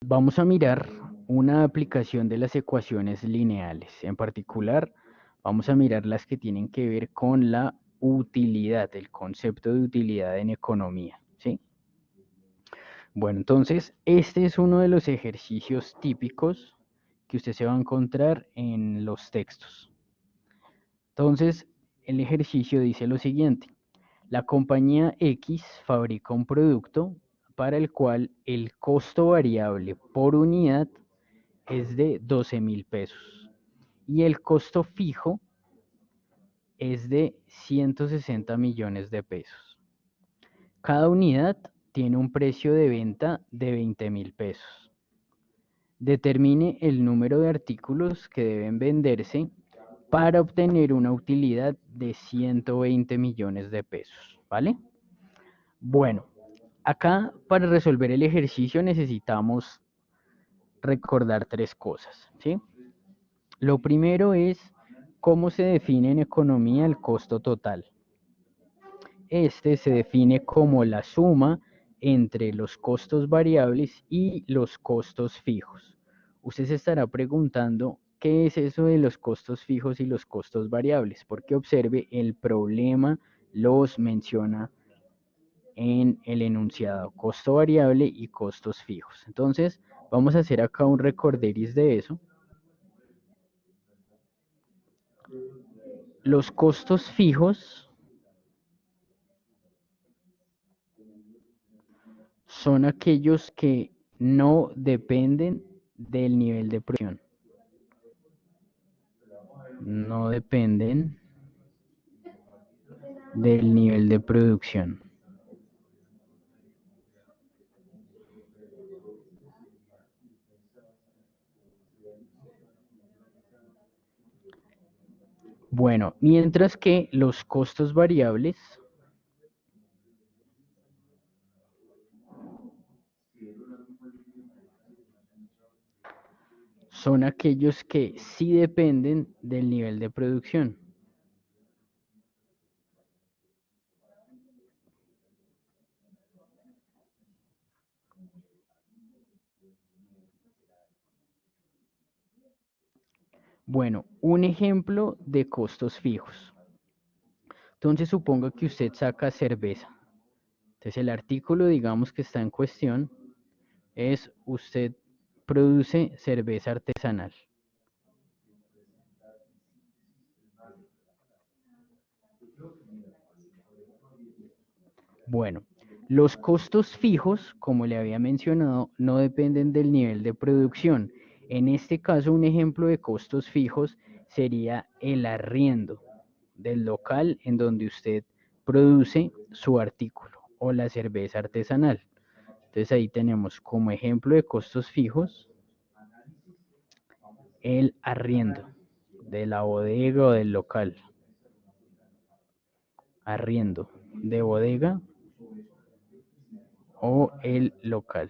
vamos a mirar una aplicación de las ecuaciones lineales. En particular, vamos a mirar las que tienen que ver con la utilidad, el concepto de utilidad en economía, ¿sí? Bueno, entonces, este es uno de los ejercicios típicos que usted se va a encontrar en los textos. Entonces, el ejercicio dice lo siguiente. La compañía X fabrica un producto para el cual el costo variable por unidad es de 12.000 pesos y el costo fijo es de 160 millones de pesos. Cada unidad tiene un precio de venta de 20.000 pesos. Determine el número de artículos que deben venderse para obtener una utilidad de 120 millones de pesos, ¿vale? Bueno, acá para resolver el ejercicio necesitamos recordar tres cosas, ¿sí? Lo primero es cómo se define en economía el costo total. Este se define como la suma entre los costos variables y los costos fijos. Usted se estará preguntando qué es eso de los costos fijos y los costos variables, porque observe el problema los menciona en el enunciado, costo variable y costos fijos. Entonces, vamos a hacer acá un recorderis de eso. Los costos fijos son aquellos que no dependen del nivel de producción. No dependen del nivel de producción. Bueno, mientras que los costos variables son aquellos que sí dependen del nivel de producción. Bueno, un ejemplo de costos fijos. Entonces suponga que usted saca cerveza. Entonces el artículo, digamos que está en cuestión, es usted produce cerveza artesanal. Bueno, los costos fijos, como le había mencionado, no dependen del nivel de producción. En este caso, un ejemplo de costos fijos sería el arriendo del local en donde usted produce su artículo o la cerveza artesanal. Entonces ahí tenemos como ejemplo de costos fijos el arriendo de la bodega o del local. Arriendo de bodega o el local.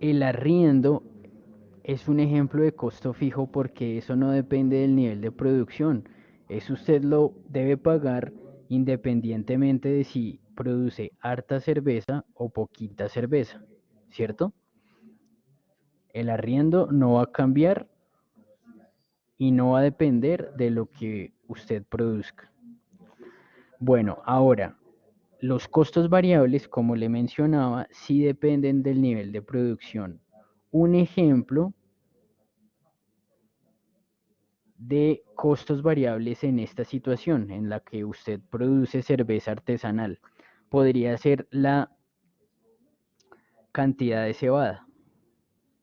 El arriendo es un ejemplo de costo fijo porque eso no depende del nivel de producción. Eso usted lo debe pagar independientemente de si produce harta cerveza o poquita cerveza, ¿cierto? El arriendo no va a cambiar y no va a depender de lo que usted produzca. Bueno, ahora, los costos variables, como le mencionaba, sí dependen del nivel de producción. Un ejemplo de costos variables en esta situación en la que usted produce cerveza artesanal podría ser la cantidad de cebada,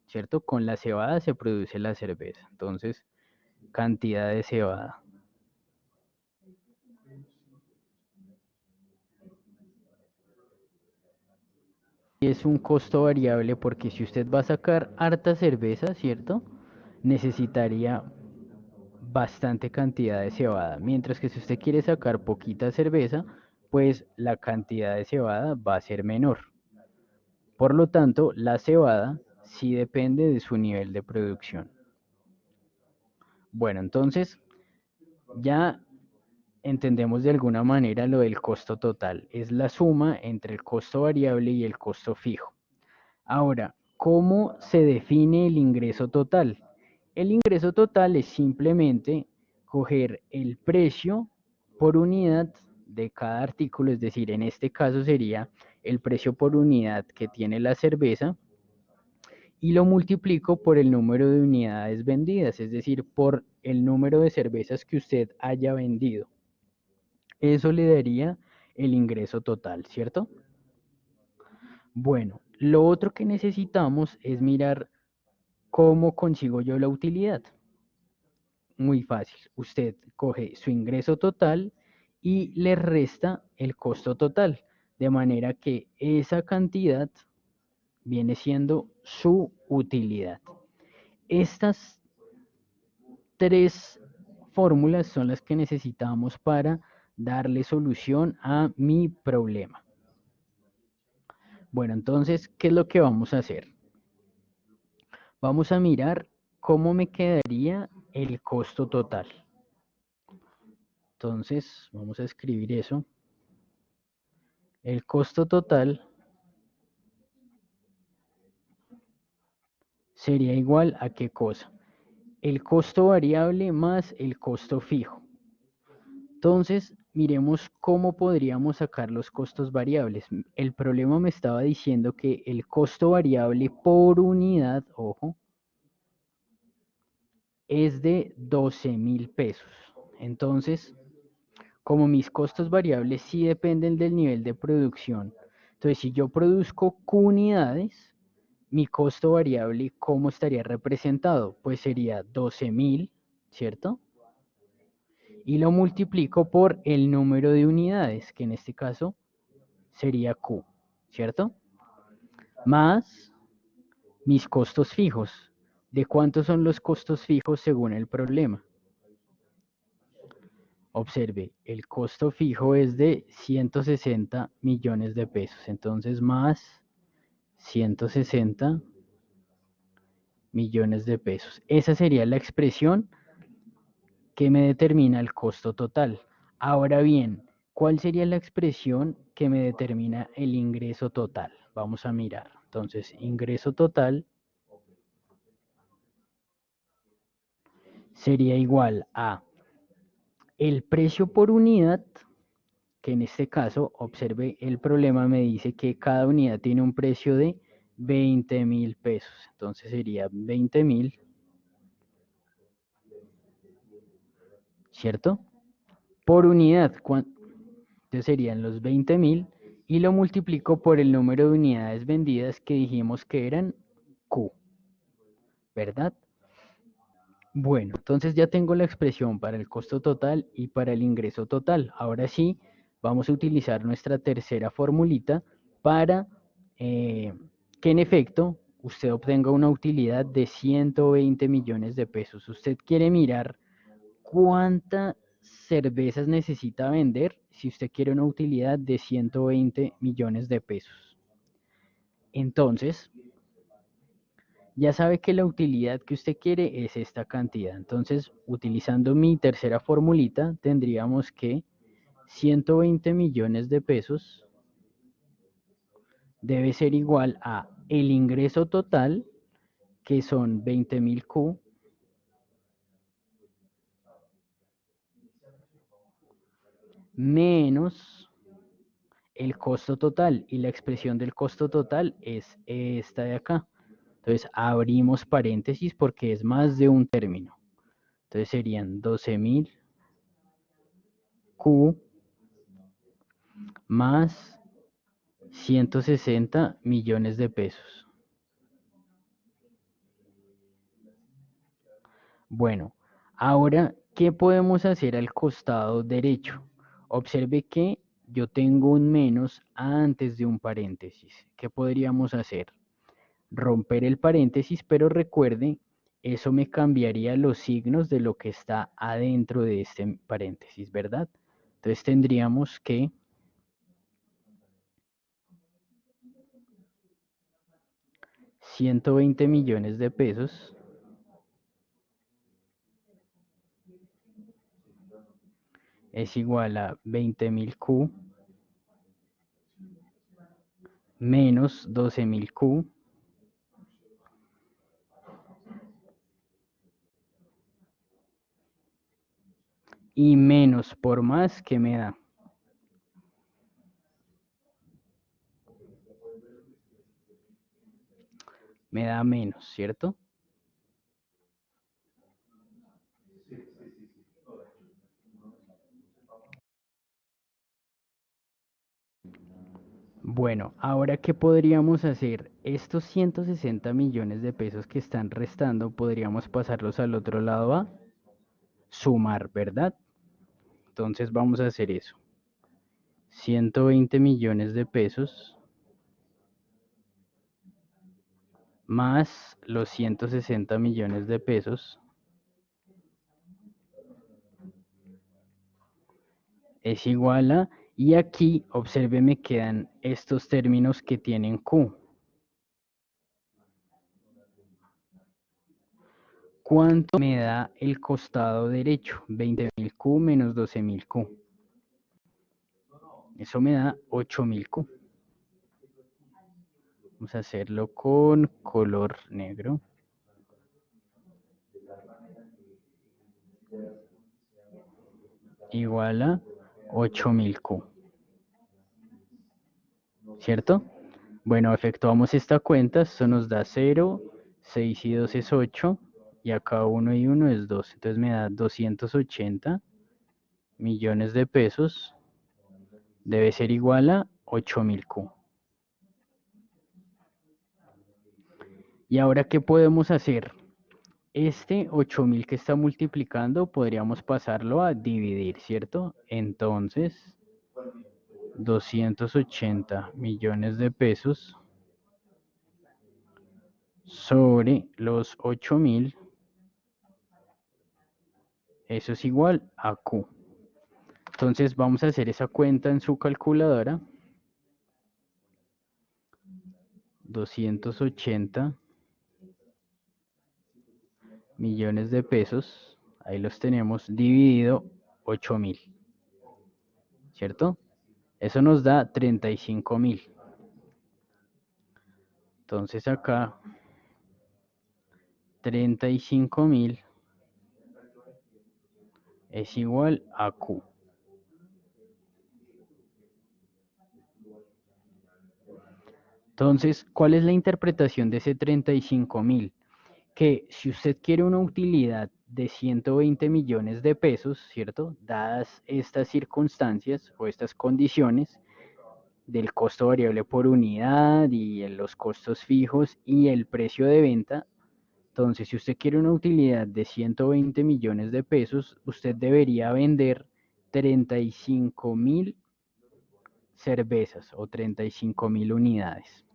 ¿cierto? Con la cebada se produce la cerveza, entonces cantidad de cebada. Y es un costo variable porque si usted va a sacar harta cerveza, ¿cierto? Necesitaría bastante cantidad de cebada, mientras que si usted quiere sacar poquita cerveza, pues la cantidad de cebada va a ser menor. Por lo tanto, la cebada sí depende de su nivel de producción. Bueno, entonces ya entendemos de alguna manera lo del costo total. Es la suma entre el costo variable y el costo fijo. Ahora, ¿cómo se define el ingreso total? El ingreso total es simplemente coger el precio por unidad de cada artículo, es decir, en este caso sería el precio por unidad que tiene la cerveza y lo multiplico por el número de unidades vendidas, es decir, por el número de cervezas que usted haya vendido. Eso le daría el ingreso total, ¿cierto? Bueno, lo otro que necesitamos es mirar cómo consigo yo la utilidad. Muy fácil. Usted coge su ingreso total y le resta el costo total, de manera que esa cantidad viene siendo su utilidad. Estas tres fórmulas son las que necesitamos para darle solución a mi problema. Bueno, entonces, ¿qué es lo que vamos a hacer? Vamos a mirar cómo me quedaría el costo total. Entonces, vamos a escribir eso. El costo total sería igual a qué cosa? El costo variable más el costo fijo. Entonces, miremos cómo podríamos sacar los costos variables. El problema me estaba diciendo que el costo variable por unidad, ojo, es de 12.000 pesos. Entonces, como mis costos variables sí dependen del nivel de producción, entonces si yo produzco Q unidades, mi costo variable, ¿cómo estaría representado? Pues sería 12.000, ¿cierto? Y lo multiplico por el número de unidades, que en este caso sería Q, ¿cierto? Más mis costos fijos. ¿De cuántos son los costos fijos según el problema? Observe, el costo fijo es de 160 millones de pesos. Entonces, más 160 millones de pesos. Esa sería la expresión que me determina el costo total. Ahora bien, ¿cuál sería la expresión que me determina el ingreso total? Vamos a mirar. Entonces, ingreso total sería igual a el precio por unidad, que en este caso, observe el problema, me dice que cada unidad tiene un precio de 20.000 pesos. Entonces sería 20.000, ¿cierto? Por unidad, entonces serían los 20.000 y lo multiplico por el número de unidades vendidas que dijimos que eran Q, ¿verdad? Bueno, entonces ya tengo la expresión para el costo total y para el ingreso total. Ahora sí, vamos a utilizar nuestra tercera formulita para que en efecto usted obtenga una utilidad de 120 millones de pesos. Usted quiere mirar cuántas cervezas necesita vender si usted quiere una utilidad de 120 millones de pesos. Entonces, ya sabe que la utilidad que usted quiere es esta cantidad. Entonces, utilizando mi tercera formulita, tendríamos que 120 millones de pesos debe ser igual a el ingreso total, que son 20.000 Q, menos el costo total. Y la expresión del costo total es esta de acá. Entonces, abrimos paréntesis porque es más de un término. Entonces, serían 12.000 Q más 160 millones de pesos. Bueno, ahora, ¿qué podemos hacer al costado derecho? Observe que yo tengo un menos antes de un paréntesis. ¿Qué podríamos hacer? Romper el paréntesis, pero recuerde, eso me cambiaría los signos de lo que está adentro de este paréntesis, ¿verdad? Entonces tendríamos que 120 millones de pesos es igual a 20.000 Q menos 12.000 Q y menos por más que me da. Me da menos, ¿cierto? Bueno, ahora ¿qué podríamos hacer? Estos 160 millones de pesos que están restando, podríamos pasarlos al otro lado a sumar, ¿verdad? Entonces vamos a hacer eso. 120 millones de pesos más los 160 millones de pesos es igual a, y aquí, observe, me quedan estos términos que tienen Q. ¿Cuánto me da el costado derecho? 20.000 Q menos 12.000 Q. Eso me da 8.000 Q. Vamos a hacerlo con color negro. Igual a 8.000 Q. ¿Cierto? Bueno, efectuamos esta cuenta. Esto nos da 0, 6 y 2 es 8. Y acá 1 y 1 es 2. Entonces me da 280 millones de pesos. Debe ser igual a 8.000 Q. ¿Y ahora qué podemos hacer? Este 8.000 que está multiplicando podríamos pasarlo a dividir, ¿cierto? Entonces, 280 millones de pesos sobre los 8.000, eso es igual a Q. Entonces vamos a hacer esa cuenta en su calculadora. 280 millones de pesos, ahí los tenemos, dividido 8.000, ¿cierto? Eso nos da 35.000. Entonces acá 35.000 es igual a Q. Entonces, ¿cuál es la interpretación de ese 35.000? Que si usted quiere una utilidad de 120 millones de pesos, ¿cierto? Dadas estas circunstancias o estas condiciones del costo variable por unidad y los costos fijos y el precio de venta, entonces si usted quiere una utilidad de 120 millones de pesos, usted debería vender 35.000 cervezas o 35.000 unidades.